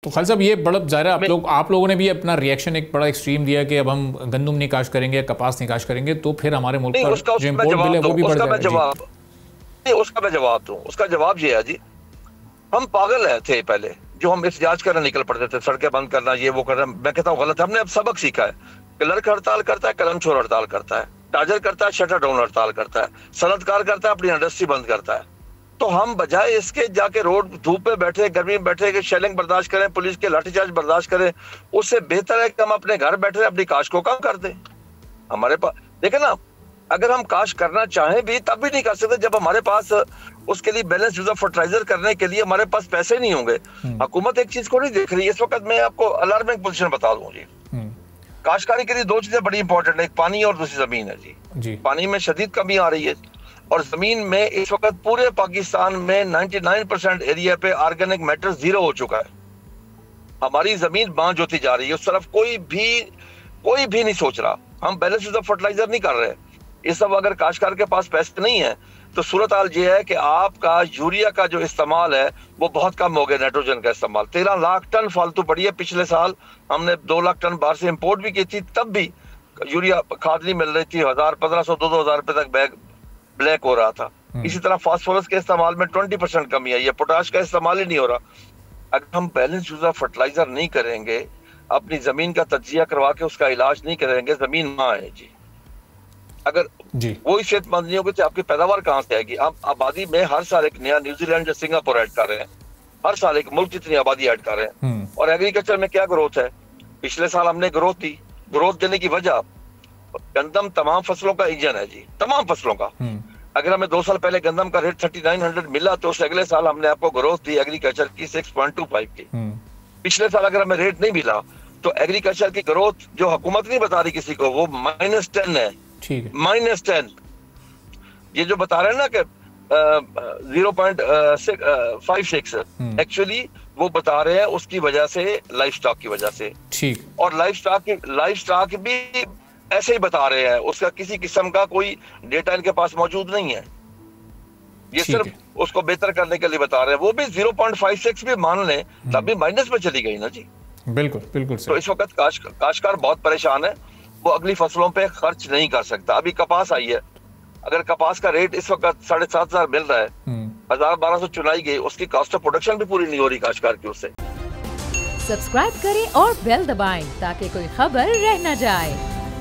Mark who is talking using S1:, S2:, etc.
S1: तो खालिद साहब, ये बड़ा ज़ाहिर आप लोगों ने भी अपना रिएक्शन एक बड़ा एक्सट्रीम दिया कि अब हम गंदम नहीं काश्त करेंगे, कपास नहीं काश्त करेंगे, तो फिर हमारे मुल्क पर जो इम्पोर्ट बिल है वो भी बढ़ जाएगा।
S2: उसका मैं जवाब दूं। उसका जवाब ये है जी, हम पागल थे पहले, जो हम एहतजाज करने निकल पड़ते थे, सड़कें बंद करना, ये वो करना। मैं कहता हूँ गलत है। हमने अब सबक सीखा है। क्लर्क हड़ताल करता है, कलम छोर हड़ताल करता है, ताजर करता है शटर डाउन हड़ताल करता है, सनतकार करता है अपनी इंडस्ट्री बंद करता है। तो हम बजाय इसके जाके रोड धूप में बैठे, गर्मी में बैठे कि शेलिंग बर्दाश्त करें, पुलिस के लाठीचार्ज बर्दाश्त करें, उससे बेहतर है कि हम अपने घर बैठे अपनी काश को कम कर दें। हमारे पास देखे ना, अगर हम काश करना चाहें भी तब भी नहीं कर सकते जब हमारे पास उसके लिए बैलेंस यूज ऑफ फर्टिलाइजर करने के लिए हमारे पास पैसे नहीं होंगे। हुकूमत एक चीज को नहीं देख रही इस वक्त। मैं आपको अलार्मिंग पोजीशन बता दूं जी। काश्तकारी के लिए दो चीजें बड़ी इंपॉर्टेंट है, एक पानी और दूसरी जमीन है जी। पानी में शदीद कमी आ रही है और जमीन में इस वक्त पूरे पाकिस्तान में 99% एरिया पे ऑर्गेनिक मैटर जीरो हो चुका है। हमारी जमीन बांझ होती जा रही है, उस तरफ कोई भी नहीं सोच रहा। हम बैलेंस यूज ऑफ फर्टिलाइजर नहीं कर रहे। ये सब अगर काश्तकार के पास पैसे नहीं है तो सूरत हाल ये है कि आपका यूरिया का जो इस्तेमाल है वो बहुत कम हो गया। नाइट्रोजन का इस्तेमाल 13 लाख टन फालतू पड़ी है। पिछले साल हमने 2 लाख टन बाहर से इंपोर्ट भी की थी, तब भी यूरिया खाद नहीं मिल रही थी। 1500 2,000 रुपए तक बैग ब्लैक हो रहा था। इसी तरह फास्फोरस के इस्तेमाल में 20% कमी आई है। पोटाश का इस्तेमाल ही नहीं हो रहा। अगर हम बैलेंस यूज ऑफ फर्टिलाइजर नहीं करेंगे, अपनी जमीन का तजिया करवा के उसका इलाज नहीं करेंगे, जमीन मां है जी। अगर वो सेहतमंद नहीं होगी तो आपकी पैदावार कहां से आएगी? आप आबादी में हर साल एक नया न्यूजीलैंड या सिंगापुर ऐड कर रहे हैं, हर साल एक मुल्क जितनी आबादी ऐड कर रहे हैं। और एग्रीकल्चर में क्या ग्रोथ है? पिछले साल हमने ग्रोथ दी। ग्रोथ देने की वजह, गंदम तमाम फसलों का इंजन है जी, तमाम फसलों का। अगर हमें 2 साल पहले गंदम का रेट 3900 मिला तो उससे अगले साल हमने आपको ग्रोथ दी एग्रीकल्चर की 6.25 की। पिछले साल अगर हमें रेट नहीं मिला तो एग्रीकल्चर की ग्रोथ जो हुकूमत नहीं बता रही किसी को, वो -10 है। -10। ये जो बता रहे हैं ना कि 0.56, एक्चुअली वो बता रहे हैं उसकी वजह से, लाइफ स्टॉक की वजह से। ठीक। और लाइफ स्टॉक भी ऐसे ही बता रहे हैं, उसका किसी किस्म का कोई डेटा इनके पास मौजूद नहीं है। ये सिर्फ उसको बेहतर करने के लिए बता रहे हैं। वो भी 0.56 भी मान लें तब भी माइनस में चली गई ना जी।
S1: बिल्कुल बिल्कुल।
S2: तो इस वक्त काश्तकार बहुत परेशान है। वो अगली फसलों पे खर्च नहीं कर सकता। अभी कपास आई है, अगर कपास का रेट इस वक्त 7,500 मिल रहा है, 1,000-1,200 चुनाई गई, उसकी कॉस्ट ऑफ प्रोडक्शन भी पूरी नहीं हो रही काश्तकार की उससे।
S3: सब्सक्राइब करें और बेल दबाएं ताकि कोई खबर रह न जाए।